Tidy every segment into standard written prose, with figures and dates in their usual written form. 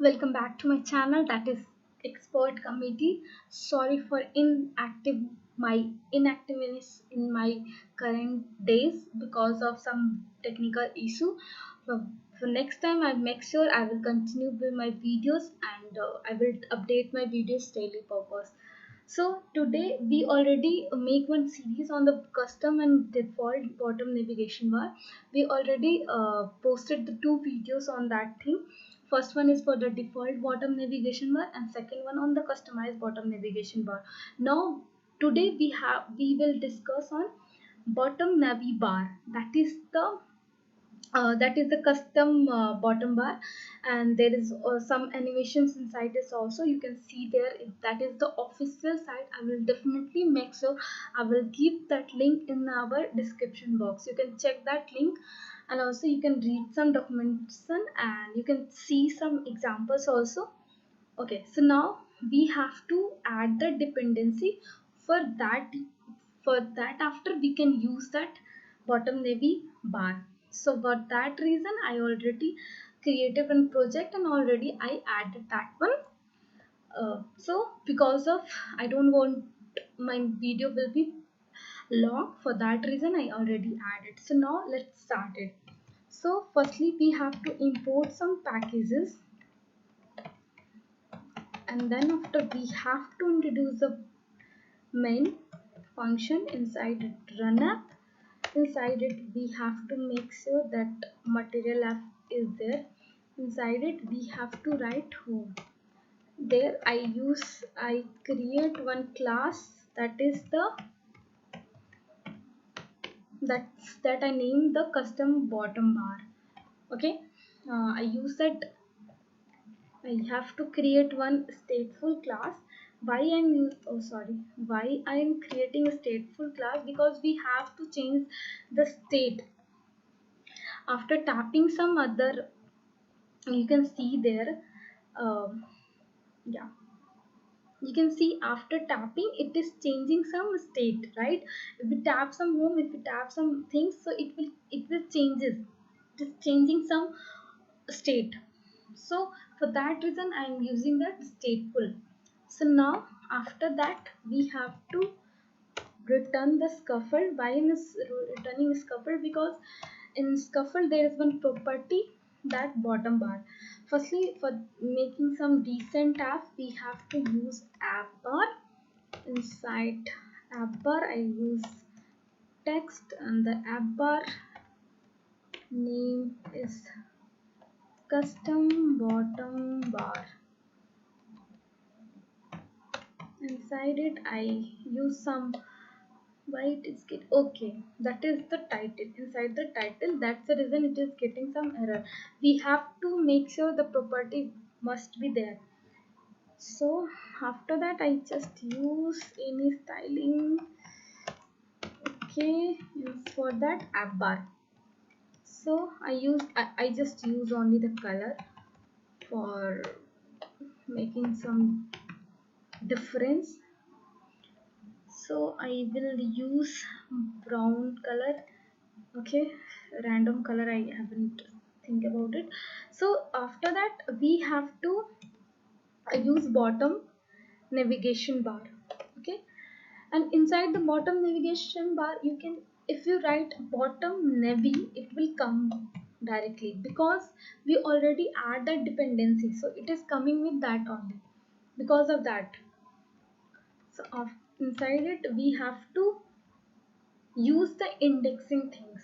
Welcome back to my channel, that is Expert Committee. Sorry for my inactiveness in my current days because of some technical issue. For next time, I make sure I will continue with my videos and I will update my videos daily purpose. So today we already make one series on the custom and default bottom navigation bar. We already posted the two videos on that thing. First one is for the default bottom navigation bar and second one on the customized bottom navigation bar. Now today we will discuss on bottom navi bar. That is the custom bottom bar, and there is some animations inside this also. You can see there, if that is the official site, I will definitely make sure I will keep that link in our description box. You can check that link, and also you can read some documentation and you can see some examples also. Okay, so now we have to add the dependency for that after we can use that bottom navy bar. So for that reason I already created one project and already I added that one. So because of I don't want my video will be long, for that reason I already added. So now let's start it. So firstly we have to import some packages, and then after we have to introduce the main function inside it, run app. Inside it we have to make sure that material app is there. Inside it we have to write home. There I create one class, that is the that I named the custom bottom bar. Okay, I use that. I have to create one stateful class. Why I am creating a stateful class? Because we have to change the state after tapping some other. You can see there. Um, yeah, you can see after tapping it is changing some state, right? If we tap some home, if we tap some things, so it will changes. It is changing some state. So for that reason I am using that stateful. So now after that we have to return the scuffle. Why is returning scuffle? Because in scuffle there is one property, that bottom bar. Firstly, for making some decent app we have to use app bar. Inside app bar I use text, and the app bar name is custom bottom bar. Inside it I use some. Why it is get okay, that is the title. Inside the title, that's the reason it is getting some error. We have to make sure the property must be there. So after that I just use any styling. Okay, use for that app bar. So I just use only the color for making some difference. So I will use brown color. Okay, random color, I haven't think about it. So after that we have to use bottom navigation bar. Okay, and inside the bottom navigation bar you can, if you write bottom navi, it will come directly because we already add that dependency, so it is coming with that only. Because of that, so inside it we have to use the indexing things.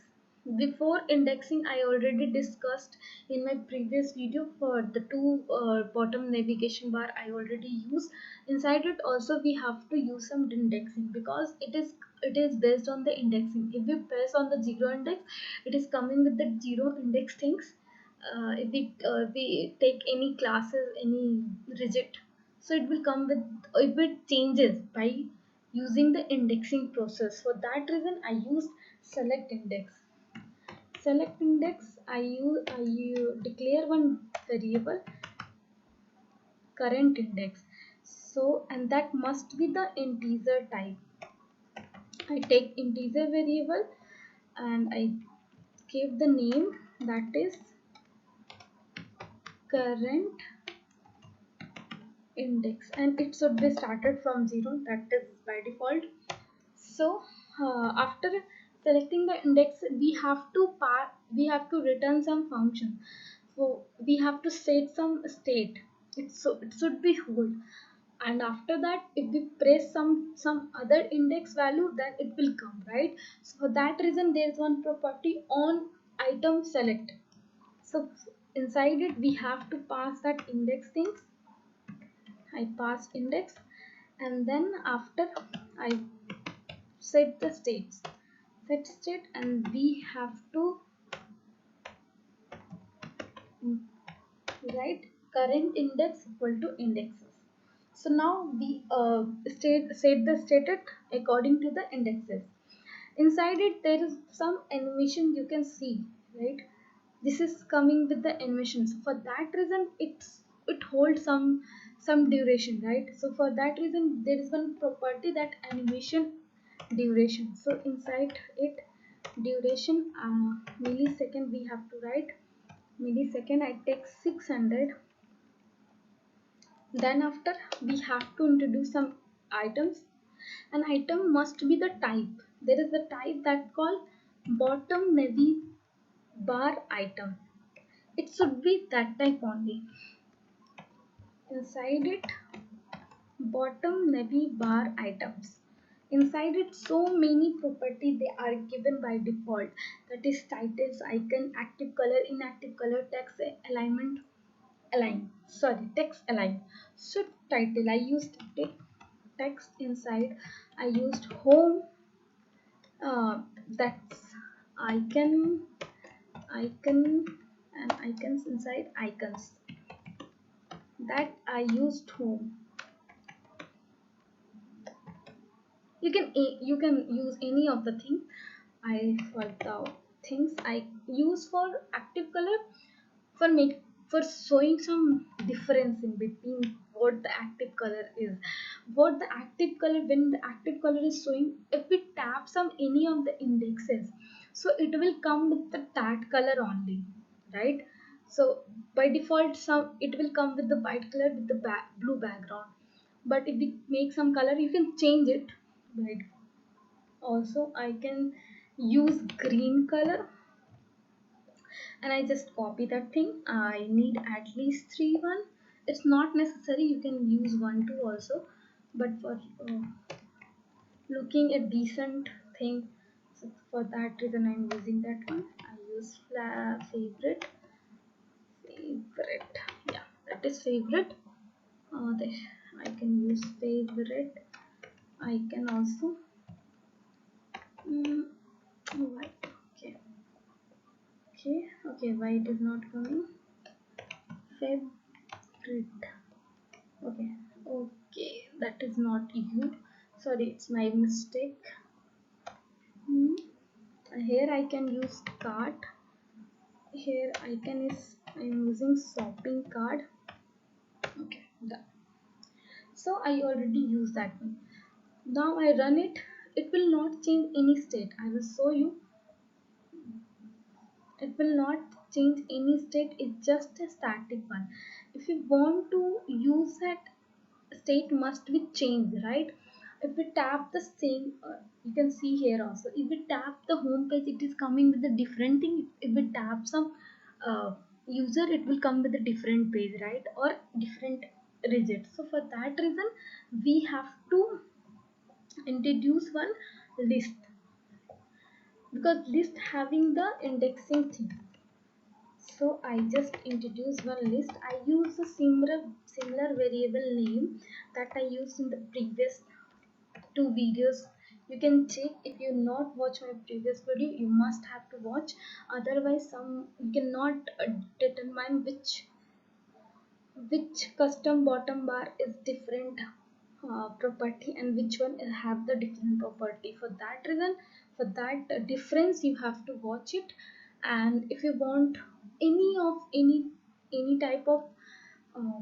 Before indexing I already discussed in my previous video. For the two bottom navigation bar I already used. Inside it also we have to use some indexing because it is based on the indexing. If we press on the zero index, it is coming with the zero index things. If we take any classes, any rigid, so it will come with, it will changes by using the indexing process. For that reason I use select index. Select index I declare one variable current index. So, and that must be the integer type. I take integer variable and I give the name, that is current index, and it should be started from 0, that is by default. So after selecting the index, we have to return some function. So we have to set some state. It should be hold, and after that if we press some other index value, then it will come, right? So for that reason there is one property on item select. So inside it we have to pass that index things. I passed index, and then after I set the states, set state, and we have to write current index equal to indexes. So now we set the status according to the indexes. Inside it there is some animation you can see, right? This is coming with the animation. So for that reason it holds some duration, right? So for that reason there is one property, that animation duration. So inside it duration, millisecond we have to write millisecond. I take 600. Then after we have to introduce some items. An item must be the type. There is a type that called bottom navy bar item. It should be that type only. Inside it, bottom navy bar items. Inside it, so many property they are given by default. That is titles, icon, active color, inactive color, text alignment, align. Sorry, text align. So title I used text inside. I used home. That's icon, icon, and icons inside icons. That I used home. You can use any of the thing. I for the things I use for active color, for make for showing some difference in between what the active color is. What the active color, when the active color is showing, if we tap some any of the indexes, so it will come with the that color only, right? So by default some it will come with the white color with the blue background, but if we make some color you can change it, right? Also I can use green color, and I just copy that thing. I need at least 3 1. It's not necessary, you can use 1 2 also, but for looking a decent thing, so for that reason I'm using that one. I use favorite, favorite, yeah, that is favorite. The, I can use favorite. I can also white. Okay, okay, why it is not coming? Favorite. Okay, okay, that is not you. Sorry, it's my mistake. Hmm. Here I can use cart. Here I'm using shopping cart. Okay, done. So I already used that one. Now I run it. It will not change any state. I will show you. It will not change any state. It's just a static one. If you want to use that, state must be changed, right? If we tap the same, you can see here also, if we tap the home page it is coming with a different thing. If we tap some user, it will come with a different page, right? Or different rigid. So for that reason we have to introduce one list, because list having the indexing thing. So I just introduce one list. I use a similar variable name that I used in the previous 2 videos. You can check. If you not watch my previous video, you must have to watch. Otherwise, some you cannot determine which custom bottom bar is different property and which one have the different property. For that reason, for that difference you have to watch it. And if you want any type of uh,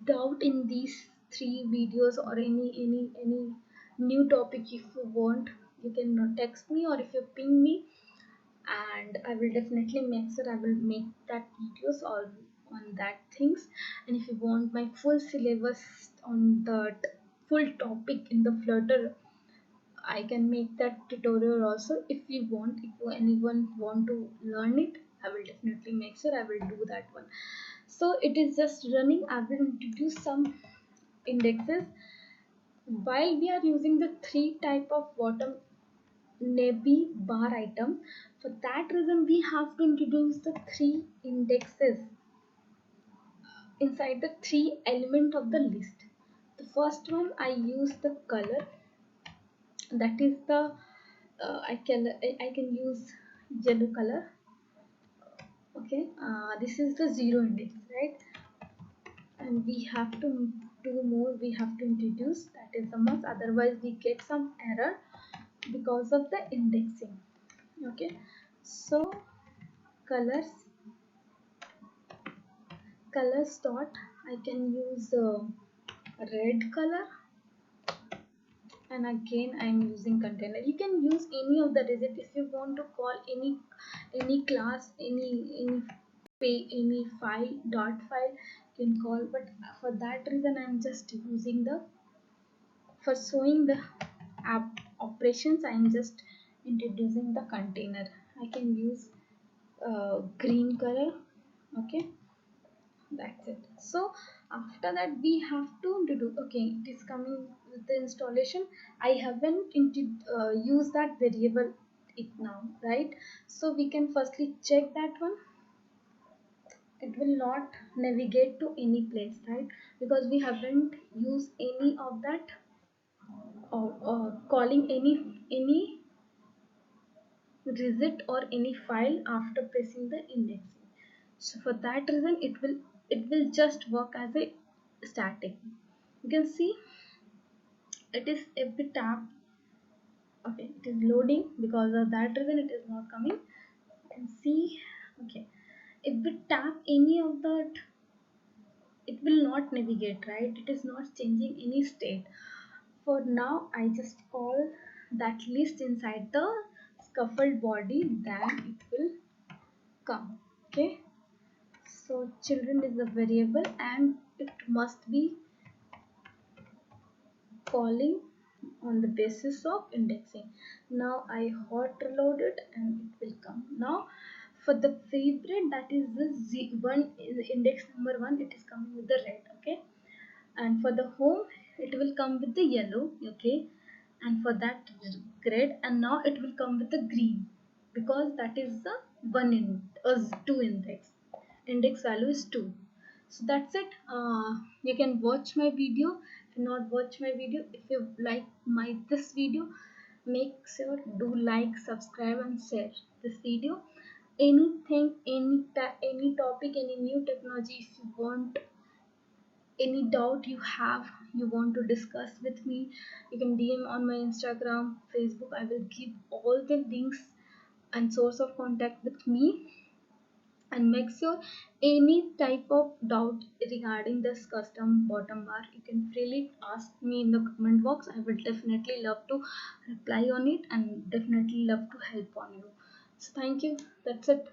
doubt in these 3 videos, or any new topic, if you want, you can text me, or if you ping me, and I will definitely make sure I will make that videos all on that things. And if you want my full syllabus on that full topic in the Flutter, I can make that tutorial also. If you want, if anyone want to learn it, I will definitely make sure I will do that one. So it is just running. I will introduce some indexes. While we are using the three type of bottom navy bar item, for that reason we have to introduce the three indexes inside the three element of the list. The first one I use the color, that is the I can use yellow color. Okay, this is the zero index, right? And we have to do more, we have to introduce, that is the must, otherwise we get some error because of the indexing. Okay, so colors, colors dot, I can use red color, and again I'm using container. You can use any of the digit if you want to call any class, any pay, any file, dot file you can call, but for that reason I'm just using the, for showing the app operations, I'm just introducing the container. I can use green color. Okay, that's it. So after that we have to do, okay, it is coming with the installation. I haven't used that variable it now, right? So we can firstly check that one. It will not navigate to any place, right? Because we haven't used any of that, or calling any visit or any file after pressing the indexing. So for that reason it will just work as a static. You can see it is a bit tap. Okay, it is loading, because of that reason it is not coming. You can see. Okay, if we tap any of that, it will not navigate, right? It is not changing any state. For now I just call that list inside the scaffold body, then it will come. Okay, so children is a variable and it must be calling on the basis of indexing. Now I hot reload it and it will come. Now for the favorite, that is the one, index number one, it is coming with the red. Okay, and for the home it will come with the yellow. Okay, and for that red, and now it will come with the green, because that is the one in two index value is 2. So that's it. You can watch my video. If you not watch my video, if you like my this video, make sure do like, subscribe and share this video. Anything, any topic, any new technology, if you want, any doubt you have, you want to discuss with me, you can DM on my Instagram, Facebook. I will give all the links and source of contact with me. And make sure any type of doubt regarding this custom bottom bar, you can freely ask me in the comment box. I will definitely love to reply on it and definitely love to help on you. So thank you, that's it.